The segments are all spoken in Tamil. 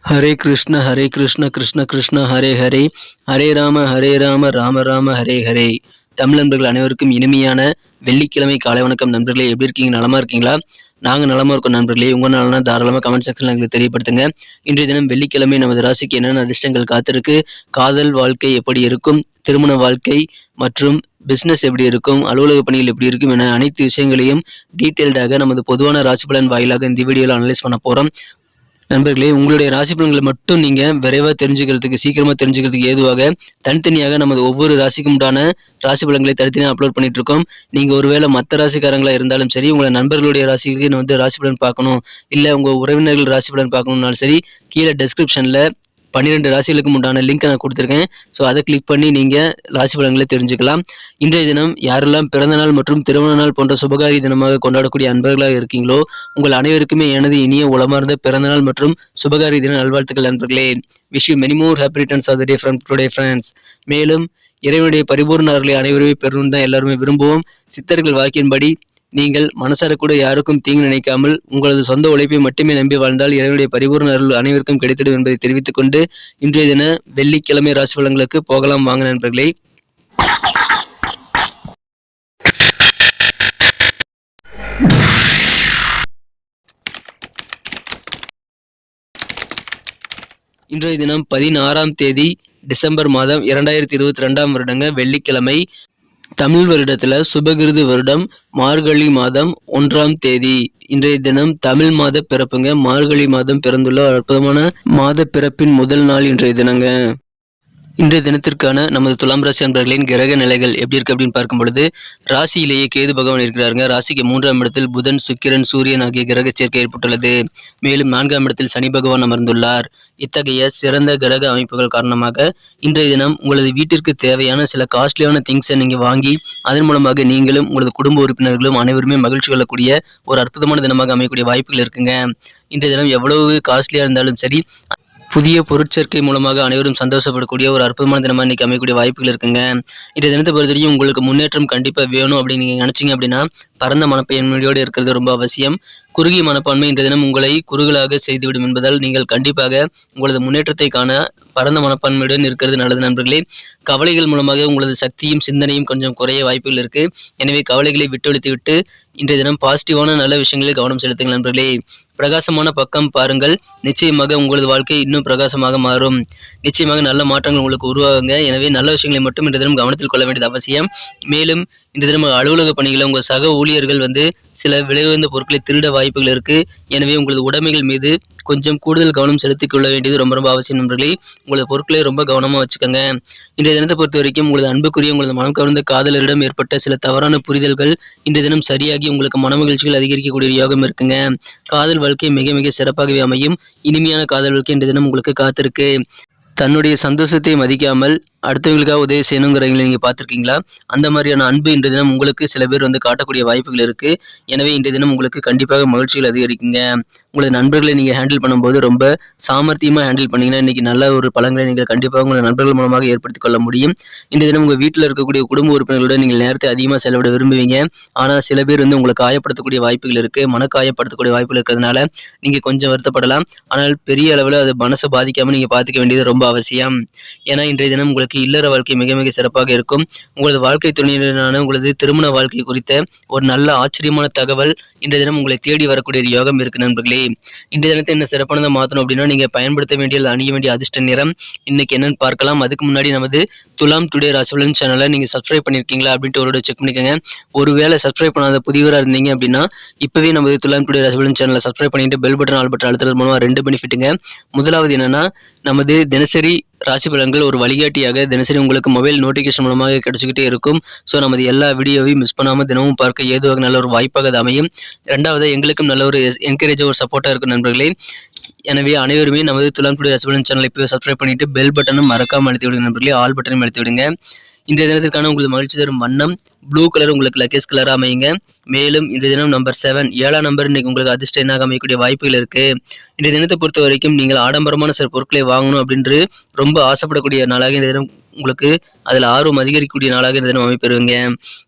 ஹரே கிருஷ்ண கிருஷ்ண கிருஷ்ண ஹரே ஹரே, ஹரே ராம ராம ராம ஹரே ஹரே. தமிழ் நண்பர்கள் அனைவருக்கும் இனிமையான வெள்ளிக்கிழமை காலை வணக்கம் நண்பர்களே. எப்படி இருக்கீங்க? நலமா இருக்கீங்களா? நாங்கள் நலமா இருக்கோம் நண்பர்களே. உங்க நலனா தாராளமாக கமெண்ட் செக்ஷன்ல எங்களுக்கு தெரியப்படுத்துங்க. இன்றைய தினம் வெள்ளிக்கிழமை நமது ராசிக்கு என்னென்ன அதிர்ஷ்டங்கள் காத்திருக்கு, காதல் வாழ்க்கை எப்படி இருக்கும், திருமண வாழ்க்கை மற்றும் பிசினஸ் எப்படி இருக்கும், அலுவலக பணிகள் எப்படி இருக்கும் என அனைத்து விஷயங்களையும் டீட்டெயில்டாக நமது பொதுவான ராசி பலன் வாயிலாக இந்த வீடியோவில் அனலைஸ் பண்ண போறோம். நண்பர்களே, உங்களுடைய ராசி பலன்களை மட்டும் நீங்க விரைவாக தெரிஞ்சுக்கிறதுக்கு, சீக்கிரமா தெரிஞ்சுக்கிறதுக்கு ஏதுவாக தனித்தனியாக நமது ஒவ்வொரு ராசிக்கும் உண்டான ராசி பலன்களை தனித்தனியாக அப்லோட் பண்ணிட்டு இருக்கோம். நீங்க ஒருவேளை மற்ற ராசிக்காரங்களா இருந்தாலும் சரி, உங்களை நண்பர்களுடைய ராசிக்கு ராசி பலன் பார்க்கணும், இல்ல உங்க உறவினர்கள் ராசி பலன் பார்க்கணும்னாலும் சரி, கீழே டெஸ்கிரிப்ஷன்ல 12 ராசிகளுக்கு உண்டான லிங்க் நான் கொடுத்துருக்கேன். ஸோ அதை கிளிக் பண்ணி நீங்கள் ராசி பலன்களை தெரிஞ்சுக்கலாம். இன்றைய தினம் யாரெல்லாம் பிறந்த நாள் மற்றும் திருமண நாள் போன்ற சுபகாரி தினமாக கொண்டாடக்கூடிய அன்பர்களாக இருக்கீங்களோ, உங்கள் அனைவருக்குமே எனது இனிய உளமார்ந்த பிறந்தநாள் மற்றும் சுபகாரி தின நல்வாழ்த்துக்கள் நண்பர்களே. Wish you many more happy returns of the day from today friends. மேலும் இறைவனுடைய பரிபூர்ண அருளை அனைவருமே பெறணும் தான் எல்லாருமே விரும்புவோம். சித்தர்கள் வாக்கின்படி நீங்கள் மனசார கூட யாருக்கும் தீங்கு நினைக்காமல் உங்களது சொந்த உழைப்பை மட்டுமே நம்பி வாழ்ந்தால் இறைவனுடைய பரிபூர்ண அருள் அனைவருக்கும் கிடைத்திடும் என்பதை தெரிவித்துக் கொண்டு இன்றைய தின வெள்ளிக்கிழமை ராசி பலன்களுக்கு போகலாம் வாங்க நண்பர்களே. இன்றைய தினம் 16ஆம் தேதி டிசம்பர் மாதம் 2022ஆம் வருடங்க வெள்ளிக்கிழமை. தமிழ் வருடத்துல சுபகிருது வருடம் மார்கழி மாதம் 1ஆம் தேதி. இன்றைய தினம் தமிழ் மாத பிறப்புங்க. மார்கழி மாதம் பிறந்துள்ள அற்புதமான மாத பிறப்பின் முதல் நாள் இன்றைய தினங்க. இன்றைய தினத்திற்கான நமது துலாம் ராசி அன்பர்களின் கிரக நிலைகள் எப்படி இருக்கு அப்படின்னு பார்க்கும் பொழுது, ராசியிலேயே கேது பகவான் இருக்கிறாருங்க. ராசிக்கு 3ஆம் இடத்தில் புதன், சுக்கிரன், சூரியன் ஆகிய கிரக சேர்க்கை ஏற்பட்டுள்ளது. மேலும் 4ஆம் இடத்தில் சனி பகவான் அமர்ந்துள்ளார். இத்தகைய சிறந்த கிரக அமைப்புகள் காரணமாக இன்றைய தினம் உங்களது வீட்டிற்கு தேவையான சில காஸ்ட்லியான திங்ஸை நீங்க வாங்கி அதன் மூலமாக நீங்களும் உங்களது குடும்ப உறுப்பினர்களும் அனைவருமே மகிழ்ச்சி கொள்ளக்கூடிய ஒரு அற்புதமான தினமாக அமையக்கூடிய வாய்ப்புகள் இருக்குங்க. இன்றைய தினம் எவ்வளவு காஸ்ட்லியா இருந்தாலும் சரி, புதிய பொருட்சேர்க்கை மூலமாக அனைவரும் சந்தோஷப்படக்கூடிய ஒரு அற்புதமான தினமாக இன்னைக்கு அமையக்கூடிய வாய்ப்புகள் இருக்குங்க. இந்த தினத்தை பொறுத்தவரையும் உங்களுக்கு முன்னேற்றம் கண்டிப்பாக வேணும் அப்படின்னு நீங்கள் நினச்சிங்க அப்படின்னா பரந்த மனப்பான்மையோடு இருக்கிறது ரொம்ப அவசியம். குறுகிய மனப்பான்மை இன்றைய தினம் உங்களை குறுகலாக செய்துவிடும் என்பதால் நீங்கள் கண்டிப்பாக உங்களது முன்னேற்றத்தை காண பரந்த மனப்பான்மையுடன் இருக்கிறது நல்லது நண்பர்களே. கவலைகள் மூலமாக உங்களது சக்தியும் சிந்தனையும் கொஞ்சம் குறைய வாய்ப்புகள் இருக்கு. எனவே கவலைகளை விட்டு விட்டு இன்றைய தினம் பாசிட்டிவான நல்ல விஷயங்களில் கவனம் செலுத்துங்கள் நண்பர்களே. பிரகாசமான பக்கம் பாருங்கள். நிச்சயமாக உங்களது வாழ்க்கை இன்னும் பிரகாசமாக மாறும். நிச்சயமாக நல்ல மாற்றங்கள் உங்களுக்கு உருவாகுங்க. எனவே நல்ல விஷயங்களை மட்டும் இன்றைய தினம் கவனத்தில் கொள்ள வேண்டியது அவசியம். மேலும் இன்றைய தினம் அலுவலக பணிகளை உங்கள் சக ஊழியர்கள் சில விலை உயர்ந்த பொருட்களை திருட வாய்ப்புகள் இருக்கு. எனவே உங்களது உடைமைகள் மீது கொஞ்சம் கூடுதல் கவனம் செலுத்திக் கொள்ள வேண்டியது ரொம்ப ரொம்ப அவசியம் நண்பர்களே. உங்களது பொருட்களை ரொம்ப கவனமாக வச்சுக்கோங்க. இன்றைய தினத்தை பொறுத்த வரைக்கும் உங்களது அன்புக்குரிய உங்களது மனம் கவர்ந்த காதலரிடம் ஏற்பட்ட சில தவறான புரிதல்கள் இன்றைய தினம் சரியாகி உங்களுக்கு மன மகிழ்ச்சிகள் அதிகரிக்கக்கூடிய யோகம் இருக்குங்க. காதல் வாழ்க்கை மிக மிக சிறப்பாகவே அமையும். இனிமையான காதல் வாழ்க்கை இன்றைய தினம் உங்களுக்கு காத்திருக்கு. தன்னுடைய சந்தோஷத்தை மதிக்காமல் அடுத்தவங்களுக்காக உதவி செய்யணுங்கிறவங்களை நீங்கள் பார்த்துருக்கீங்களா? அந்த மாதிரியான அன்பு இன்றைய தினம் உங்களுக்கு சில பேர் காட்டக்கூடிய வாய்ப்புகள் இருக்குது. எனவே இன்றைய தினம் உங்களுக்கு கண்டிப்பாக மகிழ்ச்சிகள் அதிகரிக்குங்க. உங்களது நண்பர்களை நீங்கள் ஹேண்டில் பண்ணும்போது ரொம்ப சாமர்த்தியமாக ஹேண்டில் பண்ணிங்கன்னா இன்றைக்கி நல்ல ஒரு பலன்களை நீங்கள் கண்டிப்பாக உங்கள் நண்பர்கள் மூலமாக ஏற்படுத்திக் கொள்ள முடியும். இன்றைய தினம் உங்கள் வீட்டில் இருக்கக்கூடிய குடும்ப உறுப்பினர்களுடன் நீங்கள் நேரத்தை அதிகமாக செலவிட விரும்புவீங்க. ஆனால் சில பேர் உங்களை காயப்படுத்தக்கூடிய வாய்ப்புகள் இருக்குது. மனக்காயப்படுத்தக்கூடிய வாய்ப்புகள் இருக்கிறதுனால நீங்கள் கொஞ்சம் வருத்தப்படலாம். ஆனால் பெரிய அளவில் அது மனசை பாதிக்காமல் நீங்கள் பார்த்துக்க வேண்டியது ரொம்ப அவசியம். ஏன்னா இன்றைய தினம் உங்களுக்கு இல்லற வாழ்க்கை மிக மிக சிறப்பாக இருக்கும். உங்களது வாழ்க்கை துணையினரான உங்களது திருமண வாழ்க்கை குறித்த ஒரு நல்ல ஆச்சரியமான தகவல் இன்றைய தினம் உங்களை தேடி வரக்கூடிய யோகம் இருக்கு நண்பர்களே. இன்றைய தினத்தை என்ன சிறப்பானதை மாற்றணும் அப்படின்னா நீங்கள் பயன்படுத்த வேண்டிய அணிய வேண்டிய அதிர்ஷ்ட நிறம் இன்னைக்கு என்னன்னு பார்க்கலாம். அதுக்கு முன்னாடி நமது துலாம் டுடே ராசி பலன் சேனலை நீங்கள் சப்ஸ்கிரைப் பண்ணியிருக்கீங்களா அப்படின்ட்டு ஒரு செக் பண்ணிக்கோங்க. ஒருவேளை சப்ஸ்கிரைப் பண்ணாத புதியவராக இருந்தீங்க அப்படின்னா இப்போவே நமது துலாம் டுடே ராசி பலன் சேனலை சப்ஸ்கிரைப் பண்ணிட்டு பெல் பட்டன் ஆல் பட்டன் அழுத்துறது மூலமாக 2 பெனிஃபிட்டுங்க. முதலாவது என்னன்னா, நமது தினசரி ராசி பலன்கள் ஒரு வழிகாட்டியாக தினசரி உங்களுக்கு மொபைல் நோட்டிஃபிகேஷன் மூலமாக கிடைச்சிக்கிட்டே இருக்கும். ஸோ நமது எல்லா வீடியோவையும் மிஸ் பண்ணாமல் தினமும் பார்க்க ஏதுவாக நல்ல ஒரு வாய்ப்பாக அது அமையும். ரெண்டாவது, எங்களுக்கும் நல்ல ஒரு என்கரேஜாக ஒரு சப்போர்ட்டாக இருக்கும் நண்பர்களே. எனவே அனைவருமே நமது துலாம் டுடே ராசி பலன் சேனலை இப்போ சப்ஸ்கிரைப் பண்ணிட்டு பெல் பட்டனும் மறக்காமல் அழுத்தி விடுங்க நண்பர்களே. ஆல் பட்டனும் அழுத்தி விடுங்க. இன்றைய தினத்திற்கான உங்களுக்கு மகிழ்ச்சி தரும் வண்ணம் ப்ளூ கலர் உங்களுக்கு லக்கேஜ் கலராக அமையுங்க. மேலும் இன்றைய தினம் நம்பர் 7 7ஆம் நம்பர் இன்னைக்கு உங்களுக்கு அதிர்ஷ்ட எண்ணாக அமையக்கூடிய வாய்ப்புகள் இருக்கு. இன்றைய தினத்தை பொறுத்த வரைக்கும் நீங்கள் ஆடம்பரமான சில பொருட்களை வாங்கணும் அப்படின்று ரொம்ப ஆசைப்படக்கூடிய நாளாக இன்றைய தினம் உங்களுக்கு அதில் ஆர்வம் அதிகரிக்கக்கூடிய நாளாக இந்த தினம் அமைப்பெறுவீங்க.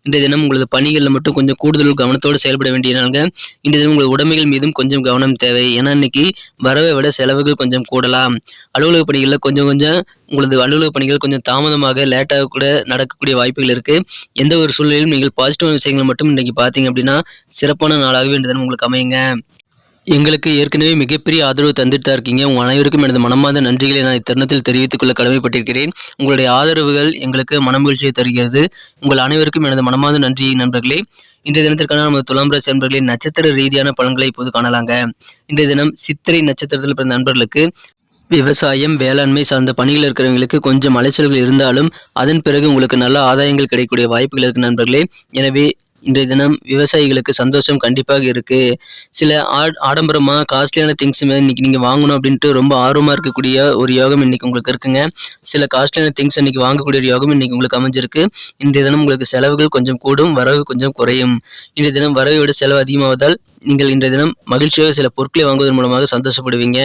இன்றைய தினம் உங்களது பணிகளில் மட்டும் கொஞ்சம் கூடுதல் கவனத்தோடு செயல்பட வேண்டிய நாளுங்க. இன்றைய தினம் உங்கள் உடைமைகள் மீதும் கொஞ்சம் கவனம் தேவை. ஏன்னா இன்னைக்கு வரவை விட செலவுகள் கொஞ்சம் கூடலாம். அலுவலக பணிகளில் கொஞ்சம் உங்களது அலுவலக பணிகள் கொஞ்சம் தாமதமாக லேட்டாக கூட நடக்கக்கூடிய வாய்ப்புகள் இருக்கு. எந்த ஒரு சூழ்நிலையிலும் நீங்கள் பாசிட்டிவான விஷயங்களை மட்டும் இன்னைக்கு பார்த்தீங்க அப்படின்னா சிறப்பான நாளாகவே இந்த தினம் உங்களுக்கு அமையுங்க. எங்களுக்கு ஏற்கனவே மிகப்பெரிய ஆதரவு தந்துட்டு தான் இருக்கீங்க. உங்கள் அனைவருக்கும் எனது மனமார்ந்த நன்றிகளை நான் இத்தருணத்தில் தெரிவித்துக் கொள்ள கடமைப்பட்டிருக்கிறேன். உங்களுடைய ஆதரவுகள் எங்களுக்கு மனமகிழ்ச்சியை தருகிறது. உங்கள் அனைவருக்கும் எனது மனமார்ந்த நன்றி நண்பர்களே. இன்றைய தினத்திற்கான நமது துலாம் ராசி நண்பர்களின் நட்சத்திர ரீதியான பலன்களை இப்போது காணலாங்க. இன்றைய தினம் சித்திரை நட்சத்திரத்தில் பிறந்த நண்பர்களுக்கு விவசாயம், வேளாண்மை சார்ந்த பணிகள் இருக்கிறவங்களுக்கு கொஞ்சம் அலைச்சல்கள் இருந்தாலும் அதன் பிறகு உங்களுக்கு நல்ல ஆதாயங்கள் கிடைக்கக்கூடிய வாய்ப்புகள் இருக்கு நண்பர்களே. எனவே இன்றைய தினம் விவசாயிகளுக்கு சந்தோஷம் கண்டிப்பாக இருக்கு. சில ஆடம்பரமா காஸ்ட்லியான திங்ஸ் இன்னைக்கு நீங்க வாங்கணும் அப்படின்ட்டு ரொம்ப ஆர்வமா இருக்கக்கூடிய ஒரு யோகம் இன்னைக்கு உங்களுக்கு இருக்குங்க. சில காஸ்ட்லியான திங்ஸ் இன்னைக்கு வாங்கக்கூடிய ஒரு யோகம் இன்னைக்கு உங்களுக்கு அமைஞ்சிருக்கு. இன்றைய தினம் உங்களுக்கு செலவுகள் கொஞ்சம் கூடும், வரவு கொஞ்சம் குறையும். இன்றைய தினம் வரவை விட செலவு அதிகமாவதால் நீங்கள் இன்றைய தினம் மகிழ்ச்சியாக சில பொருட்களை வாங்குவதன் மூலமாக சந்தோஷப்படுவீங்க.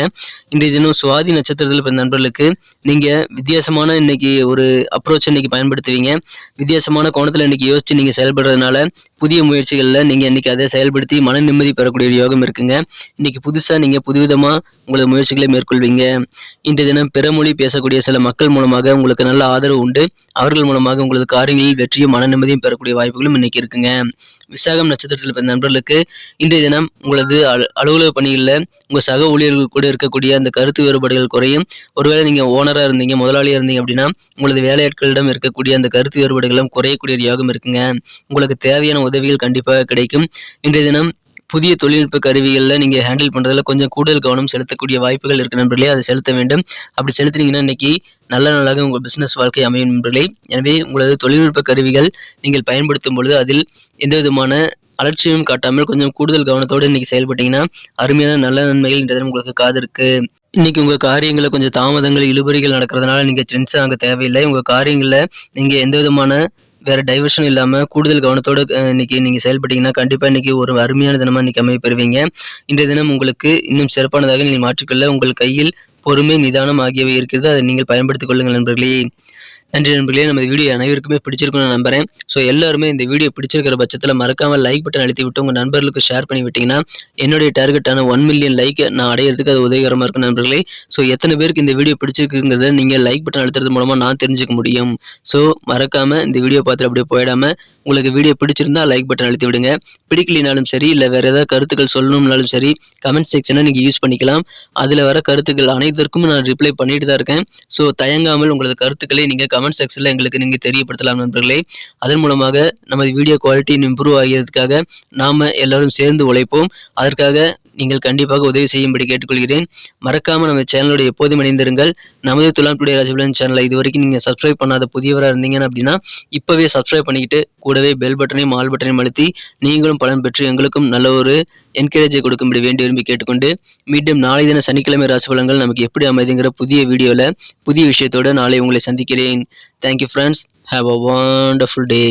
இன்றைய தினம் சுவாதி நட்சத்திரத்தில் பிறந்த நண்பர்களுக்கு நீங்க வித்தியாசமான இன்னைக்கு ஒரு அப்ரோச் இன்னைக்கு பயன்படுத்துவீங்க. வித்தியாசமான கோணத்துல இன்னைக்கு யோசிச்சு நீங்க செயல்படுறதுனால புதிய முயற்சிகள்ல நீங்க இன்னைக்கு அதை செயல்படுத்தி மன நிம்மதி பெறக்கூடிய ஒரு யோகம் இருக்குங்க. இன்னைக்கு புதுசா நீங்க புதுவிதமா உங்களது முயற்சிகளை மேற்கொள்வீங்க. இன்றைய தினம் பிற மொழி பேசக்கூடிய சில மக்கள் மூலமாக உங்களுக்கு நல்ல ஆதரவு உண்டு. அவர்கள் மூலமாக உங்களது காரியங்களில் வெற்றியும் மன நிம்மதியும் பெறக்கூடிய வாய்ப்புகளும் இன்னைக்கு இருக்குங்க. விசாகம் நட்சத்திரத்தில் பிறந்த நண்பர்களுக்கு இன்றைய தினம் உங்களது அலுவலக பணிகளில் உங்க சக ஊழியர்கள் கூட இருக்கக்கூடிய அந்த கருத்து வேறுபாடுகள் குறையும். ஒருவேளை நீங்க ஓனரா இருந்தீங்க, முதலாளியா இருந்தீங்க அப்படின்னா உங்களது வேலையாட்களிடம் இருக்கக்கூடிய அந்த கருத்து வேறுபாடுகளும் குறையக்கூடிய ஒரு யோகம் இருக்குங்க. உங்களுக்கு தேவையான உதவிகள் கண்டிப்பாக கிடைக்கும். இன்றைய தினம் புதிய தொழில்நுட்ப கருவிகளில் நீங்கள் ஹேண்டில் பண்ணுறதுல கொஞ்சம் கூடுதல் கவனம் செலுத்தக்கூடிய வாய்ப்புகள் இருக்கு நண்பர்களே. அதை செலுத்த வேண்டும். அப்படி செலுத்தினீங்கன்னா இன்னைக்கு நல்ல நாளாக உங்கள் பிசினஸ் வாழ்க்கை அமையும் நண்பர்களே. எனவே உங்களது தொழில்நுட்ப கருவிகள் நீங்கள் பயன்படுத்தும் பொழுது அதில் எந்த விதமான அலட்சியம் காட்டாமல் கொஞ்சம் கூடுதல் கவனத்தோடு இன்னைக்கு செயல்பட்டீங்கன்னா அருமையான நல்ல நன்மைகள் இந்த தினம் உங்களுக்கு காதிருக்கு. இன்னைக்கு உங்க காரியங்களை கொஞ்சம் தாமதங்கள், இழுபறிகள் நடக்கிறதுனால நீங்க டென்ஷன் ஆக தேவையில்லை. உங்க காரியங்களில் நீங்க எந்த விதமான வேற டைவர்ஷன் இல்லாம கூடுதல் கவனத்தோட இன்னைக்கு நீங்க செயல்பட்டீங்கன்னா கண்டிப்பா இன்னைக்கு ஒரு அருமையான தினமா இன்னைக்கு அமைய பெறுவீங்க. இன்றைய தினம் உங்களுக்கு இன்னும் சிறப்பானதாக நீங்கள் மாற்றிக்கொள்ள உங்கள் கையில் பொறுமை, நிதானம் ஆகியவை இருக்கிறது. அதை நீங்கள் பயன்படுத்திக் கொள்ளுங்கள் நண்பர்களே. நன்றி நண்பர்களே. நம்ம வீடியோ அனைவருக்குமே பிடிச்சிருக்கும்னு நான் நம்புறேன். ஸோ எல்லாருமே இந்த வீடியோ பிடிச்சிருக்கிற பட்சத்தில் மறக்காம லைக் பட்டன் அழுத்தி விட்டு உங்கள் நண்பர்களுக்கு ஷேர் பண்ணி விட்டீங்கன்னா என்னுடைய டார்கெட்டான 1 மில்லியன் லைக் நான் அடையிறதுக்கு அது உதவிகரமாக இருக்கும் நண்பர்களே. ஸோ எத்தனை பேருக்கு இந்த வீடியோ பிடிச்சிருக்குங்கிறத நீங்கள் லைக் பட்டன் அழுத்துறது மூலமாக நான் தெரிஞ்சுக்க முடியும். ஸோ மறக்காம இந்த வீடியோ பார்த்துட்டு அப்படியே போயிடாம உங்களுக்கு வீடியோ பிடிச்சிருந்தா லைக் பட்டன் அழுத்தி விடுங்க. பிடிக்கலினாலும் சரி, இல்லை வேற ஏதாவது கருத்துக்கள் சொல்லணும்னாலும் சரி, கமெண்ட் செக்ஷனை நீங்கள் யூஸ் பண்ணிக்கலாம். அதில் வர கருத்துக்கள் அனைத்திற்கும் நான் ரிப்ளை பண்ணிட்டு தான் இருக்கேன். ஸோ தயங்காமல் உங்களது கருத்துக்களை நீங்கள் கமெண்ட் செக்ஷனில் எங்களுக்கு நீங்கள் தெரியப்படுத்தலாம் நண்பர்களே. அதன் மூலமாக நமது வீடியோ குவாலிட்டி இம்ப்ரூவ் ஆகிறதுக்காக நாம எல்லாரும் சேர்ந்து உழைப்போம். அதற்காக நீங்கள் கண்டிப்பாக உதவி செய்யும்படி கேட்டுக்கொள்கிறேன். மறக்காம நம்ம சேனலோட எப்போதும் இணைந்திருங்கள். நமது துலாம் டுடே ராஜபலன் சேனலை இது வரைக்கும் நீங்கள் சப்ஸ்கிரைப் பண்ணாத புதியவராக இருந்தீங்கன்னா அப்படின்னா இப்போவே சப்ஸ்கிரைப் பண்ணிக்கிட்டு கூடவே பெல் பட்டனையும் ஆல் பட்டனையும் அழுத்தி நீங்களும் பலன் பெற்று எங்களுக்கும் நல்ல ஒரு என்கரேஜை கொடுக்கும்படி வேண்டி விரும்பி கேட்டுக்கொண்டு மீண்டும் நாளை தின சனிக்கிழமை ராசி பலன்கள் நமக்கு எப்படி அமைதுங்கிற புதிய வீடியோவில் புதிய விஷயத்தோடு நாளை உங்களை சந்திக்கிறேன். Thank you friends. Have a wonderful day.